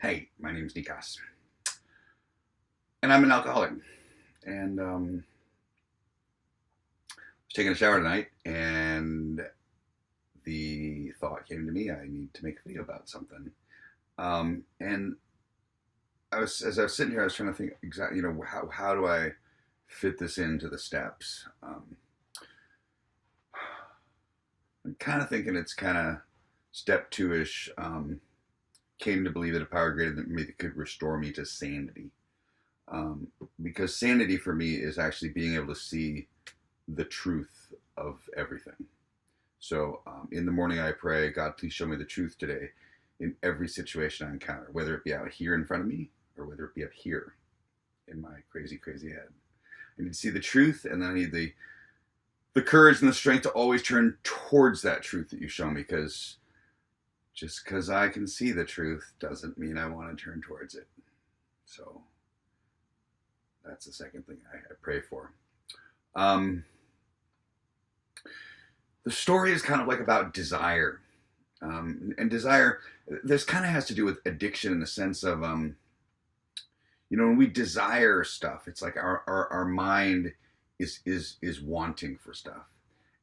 Hey, my name's Nikas, and I'm an alcoholic. And I was taking a shower tonight, and the thought came to me: I need to make a video about something. And as I was sitting here, I was trying to think exactly, how do I fit this into the steps? I'm kind of thinking it's kind of step two-ish. Came to believe that a power greater than me that could restore me to sanity. Because sanity for me is actually being able to see the truth of everything. So in the morning I pray, God, please show me the truth today in every situation I encounter, whether it be out here in front of me or whether it be up here in my crazy, crazy head. I need to see the truth, and then I need the courage and the strength to always turn towards that truth that you show me, because just because I can see the truth doesn't mean I want to turn towards it. So that's the second thing I pray for. The story is kind of like about desire. And desire, this kind of has to do with addiction in the sense of, when we desire stuff, it's like our mind is wanting for stuff.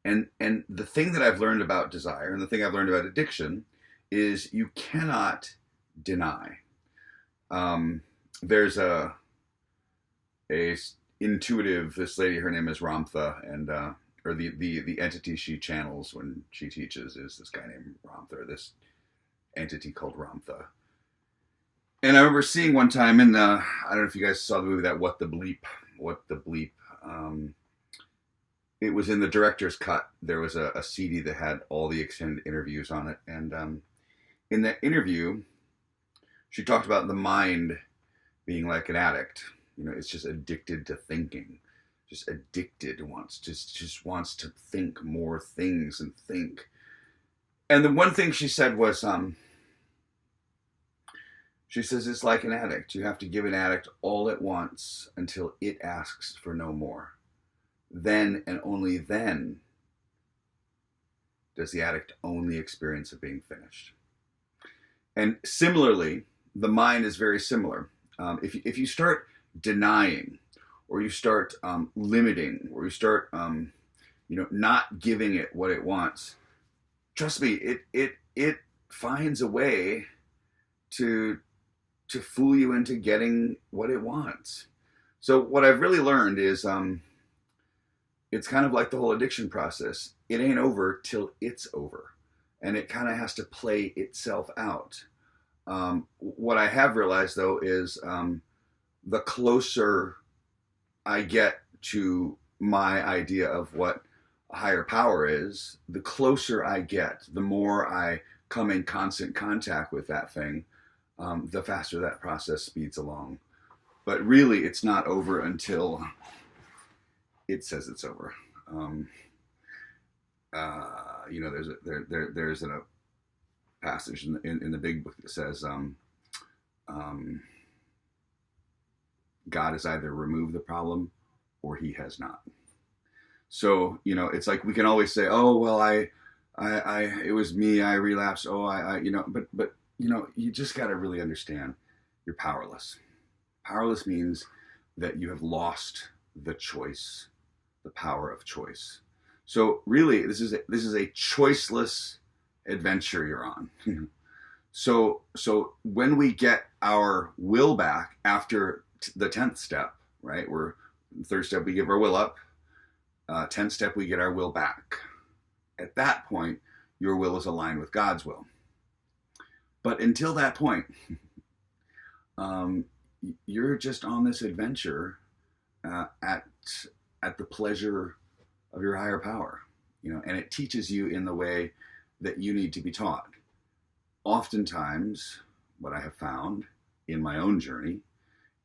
And the thing that I've learned about desire, and the thing I've learned about addiction, is you cannot deny. There's a intuitive, this lady, her name is Ramtha, and or the entity she channels when she teaches is this guy named Ramtha, or this entity called Ramtha. And I remember seeing one time in I don't know if you guys saw the movie, that What the Bleep. It was in the director's cut. There was a CD that had all the extended interviews on it, and in that interview, she talked about the mind being like an addict. It's just addicted to thinking, just addicted, just wants to think more things and think. And the one thing she said was, she says, it's like an addict. You have to give an addict all it wants until it asks for no more. Then and only then does the addict own the experience of being finished. And similarly, the mind is very similar. If you start denying, or you start limiting, or you start not giving it what it wants, trust me, it finds a way to fool you into getting what it wants. So what I've really learned is it's kind of like the whole addiction process. It ain't over till it's over. And it kind of has to play itself out. What I have realized, though, is the closer I get to my idea of what a higher power is, the closer I get, the more I come in constant contact with that thing, the faster that process speeds along. But really, it's not over until it says it's over. There's a passage in the big book that says, God has either removed the problem or he has not. So, it's like we can always say, oh, well, it was me, I relapsed. Oh, but you just got to really understand you're powerless. Powerless means that you have lost the choice, the power of choice. So really, this is a choiceless adventure you're on. So when we get our will back after the 10th step, right? Third step, we give our will up. 10th step, we get our will back. At that point, your will is aligned with God's will. But until that point, you're just on this adventure at the pleasure of your higher power, and it teaches you in the way that you need to be taught. Oftentimes, what I have found in my own journey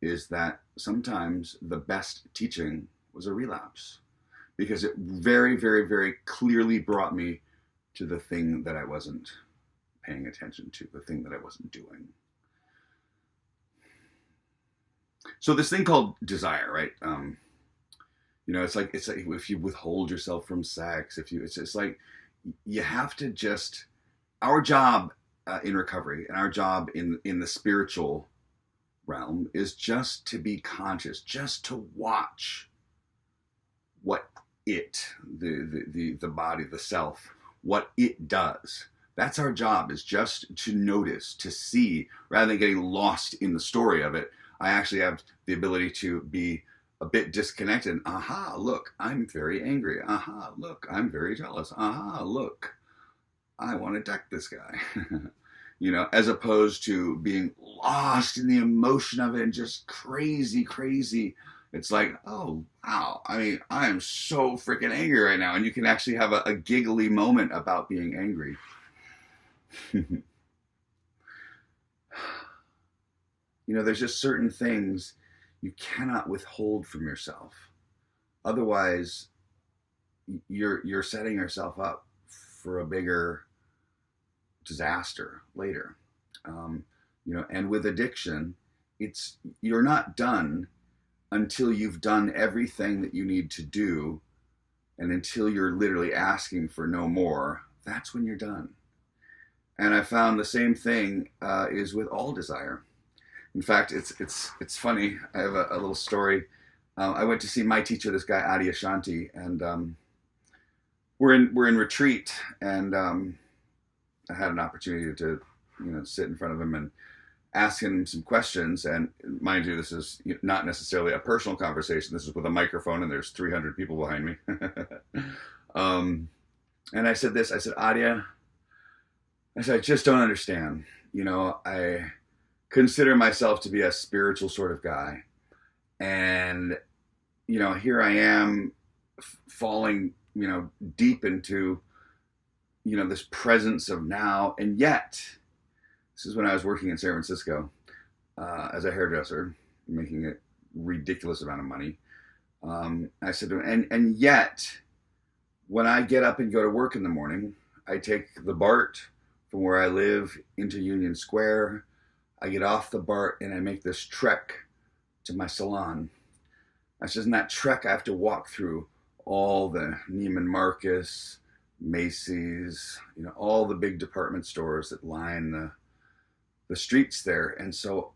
is that sometimes the best teaching was a relapse, because it very, very, very clearly brought me to the thing that I wasn't paying attention to, the thing that I wasn't doing. So this thing called desire, right? It's like if you withhold yourself from sex, it's like you have to just, our job in recovery, and our job in the spiritual realm is just to be conscious, just to watch what the body, the self, what it does. That's our job, is just to notice, to see, rather than getting lost in the story of it. I actually have the ability to be a bit disconnected. Aha, look, I'm very angry. Aha, look, I'm very jealous. Aha, look, I want to deck this guy. As opposed to being lost in the emotion of it and just crazy. It's like, oh, wow. I mean, I am so freaking angry right now. And you can actually have a giggly moment about being angry. There's just certain things you cannot withhold from yourself. Otherwise, you're setting yourself up for a bigger disaster later. And with addiction, you're not done until you've done everything that you need to do, and until you're literally asking for no more. That's when you're done. And I found the same thing is with all desire. In fact, it's funny. I have a little story. I went to see my teacher, this guy a.k.a. and we're in retreat, and I had an opportunity to sit in front of him and ask him some questions. And mind you, this is not necessarily a personal conversation. This is with a microphone, and there's 300 people behind me. And I said, Adia, I just don't understand. I consider myself to be a spiritual sort of guy. And, here I am falling, deep into, this presence of now. And yet, this is when I was working in San Francisco as a hairdresser, making a ridiculous amount of money. I said to him, and yet, when I get up and go to work in the morning, I take the BART from where I live into Union Square. I get off the BART and I make this trek to my salon. I said, in that trek, I have to walk through all the Neiman Marcus, Macy's, all the big department stores that line the streets there. And so,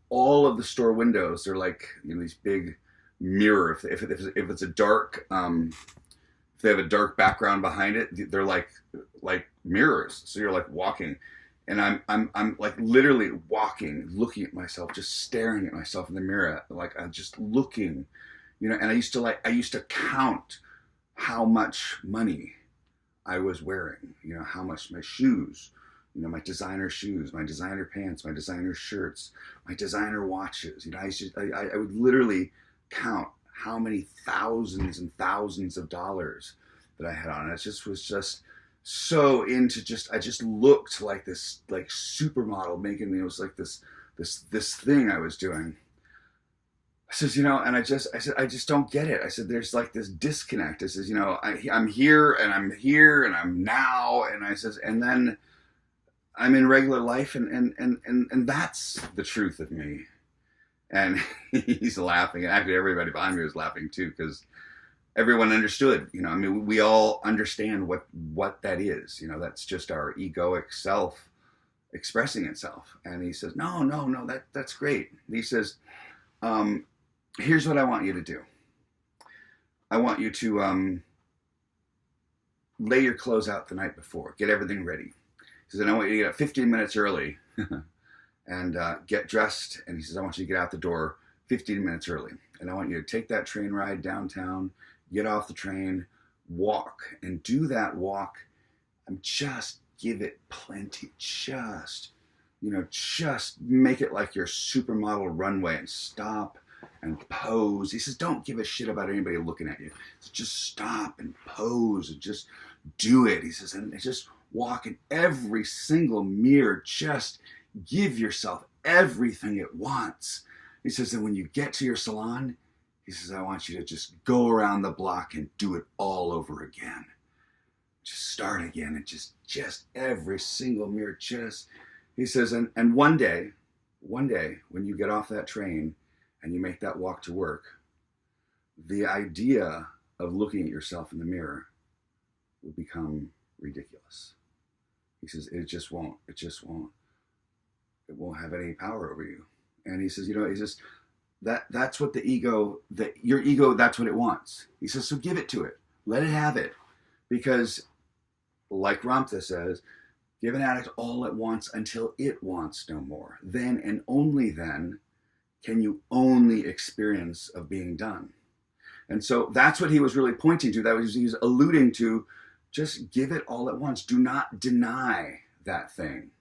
all of the store windows, they're like, these big mirror. If it's a dark, if they have a dark background behind it, they're like mirrors. So you're like walking, and I'm like literally walking, looking at myself, just staring at myself in the mirror, like I'm just looking, and I used to count how much money I was wearing, how much my shoes, my designer shoes, my designer pants, my designer shirts, my designer watches. I would literally count how many thousands and thousands of dollars that I had on. It was just so into I just looked like this, like supermodel making, it was like this thing I was doing. I says, and I said, I just don't get it. I said, there's like this disconnect. I says, I'm here and I'm now. And I says, and then I'm in regular life and that's the truth of me. And he's laughing. Actually, everybody behind me was laughing too, because everyone understood. We all understand what that is. That's just our egoic self expressing itself. And he says, no, that's great. He says, here's what I want you to do. I want you to lay your clothes out the night before, get everything ready. He says, and I want you to get up 15 minutes early and get dressed. And he says, I want you to get out the door 15 minutes early. And I want you to take that train ride downtown, get off the train, walk, and do that walk. And just give it plenty. Just make it like your supermodel runway and stop and pose. He says, don't give a shit about anybody looking at you. So just stop and pose and just do it. He says, and just walk in every single mirror. Just give yourself everything it wants. He says, and when you get to your salon, he says, I want you to just go around the block and do it all over again. Just start again and just every single mirror. He says, and one day when you get off that train and you make that walk to work, the idea of looking at yourself in the mirror will become ridiculous. He says, it won't have any power over you. And he says, he says, that's what your ego, that's what it wants. He says, so give it to it. Let it have it. Because, like Ramtha says, give an addict all it wants until it wants no more. Then and only then can you own the experience of being done. And so that's what he was really pointing to. He was alluding to, just give it all at once. Do not deny that thing,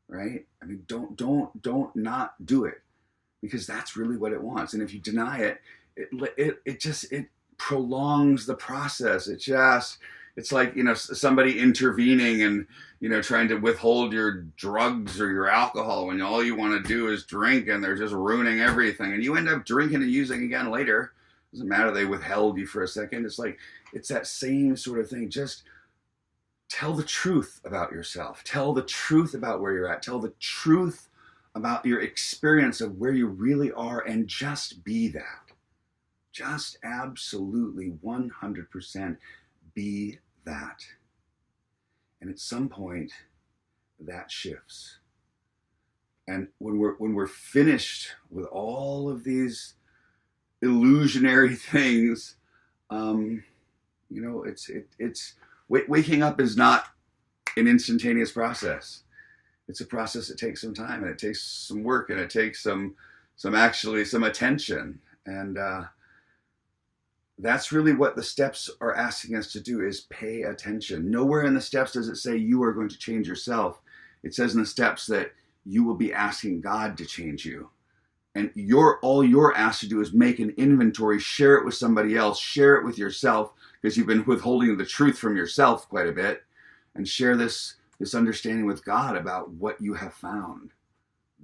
right? I mean, don't not do it, because that's really what it wants. And if you deny it, it prolongs the process. It's like, somebody intervening and, trying to withhold your drugs or your alcohol when all you want to do is drink, and they're just ruining everything. And you end up drinking and using again later. Doesn't matter, they withheld you for a second. It's that same sort of thing. Just tell the truth about yourself. Tell the truth about where you're at. Tell the truth about your experience of where you really are, and just be that. Just absolutely 100% be that. And at some point, that shifts. And when we're finished with all of these illusionary things, it's waking up is not an instantaneous process. It's a process that takes some time, and it takes some work, and it takes some attention. And that's really what the steps are asking us to do, is pay attention. Nowhere in the steps does it say you are going to change yourself. It says in the steps that you will be asking God to change you. And all you're asked to do is make an inventory, share it with somebody else, share it with yourself, because you've been withholding the truth from yourself quite a bit, and share this understanding with God about what you have found.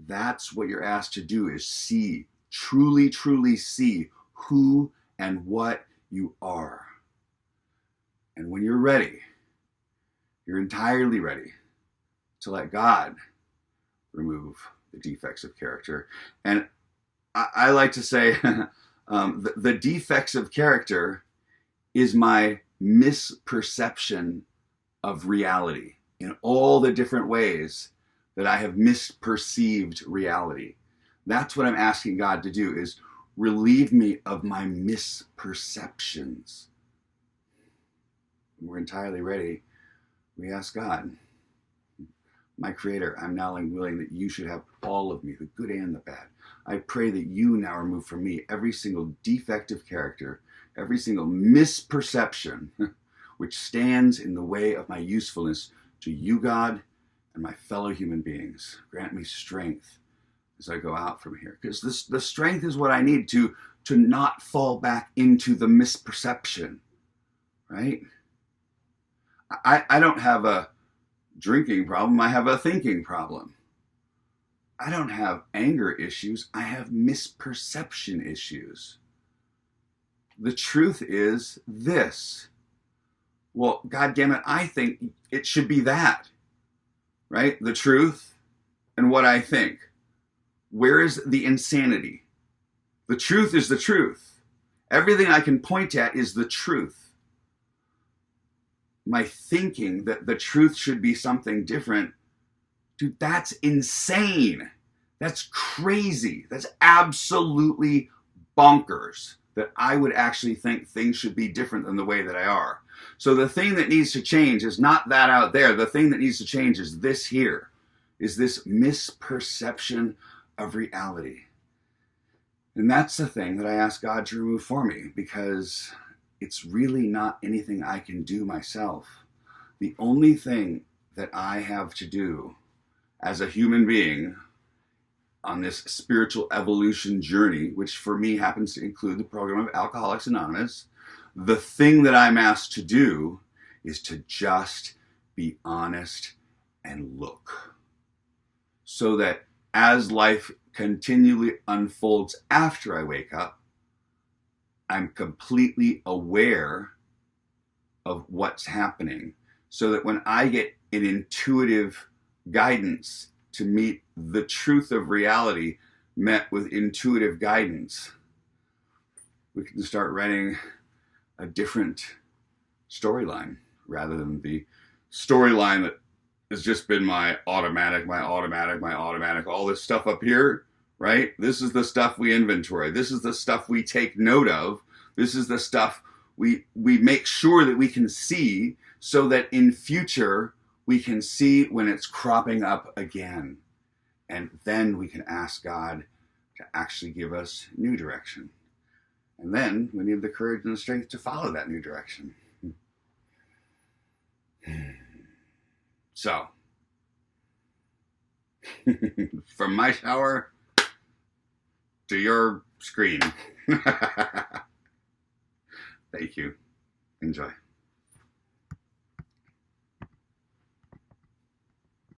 That's what you're asked to do, is see, truly, truly see who and what you are. And when you're ready, you're entirely ready to let God remove the defects of character. And I like to say the defects of character is my misperception of reality, in all the different ways that I have misperceived reality. That's what I'm asking God to do, is relieve me of my misperceptions. When we're entirely ready, we ask God, my Creator, I'm now willing that you should have all of me, the good and the bad. I pray that you now remove from me every single defect of character, every single misperception which stands in the way of my usefulness to you, God, and my fellow human beings. Grant me strength as I go out from here, because the strength is what I need to not fall back into the misperception, right? I don't have a drinking problem, I have a thinking problem. I don't have anger issues, I have misperception issues. The truth is this. Well, God damn it, I think it should be that, right? The truth and what I think. Where is the insanity? The truth is the truth. Everything I can point at is the truth. My thinking that the truth should be something different, dude, that's insane. That's crazy. That's absolutely bonkers that I would actually think things should be different than the way that I are. So the thing that needs to change is not that out there. The thing that needs to change is this here, is this misperception of reality. And that's the thing that I ask God to remove for me, because it's really not anything I can do myself. The only thing that I have to do as a human being on this spiritual evolution journey, which for me happens to include the program of Alcoholics Anonymous, the thing that I'm asked to do is to just be honest and look. So that as life continually unfolds after I wake up, I'm completely aware of what's happening, so that when I get an intuitive guidance to meet the truth of reality met with intuitive guidance, we can start writing a different storyline, rather than the storyline that has just been my automatic, all this stuff up here, right? This is the stuff we inventory. This is the stuff we take note of. This is the stuff we make sure that we can see, so that in future we can see when it's cropping up again. And then we can ask God to actually give us new direction. And then we need the courage and the strength to follow that new direction. So, from my shower to your screen. Thank you. Enjoy.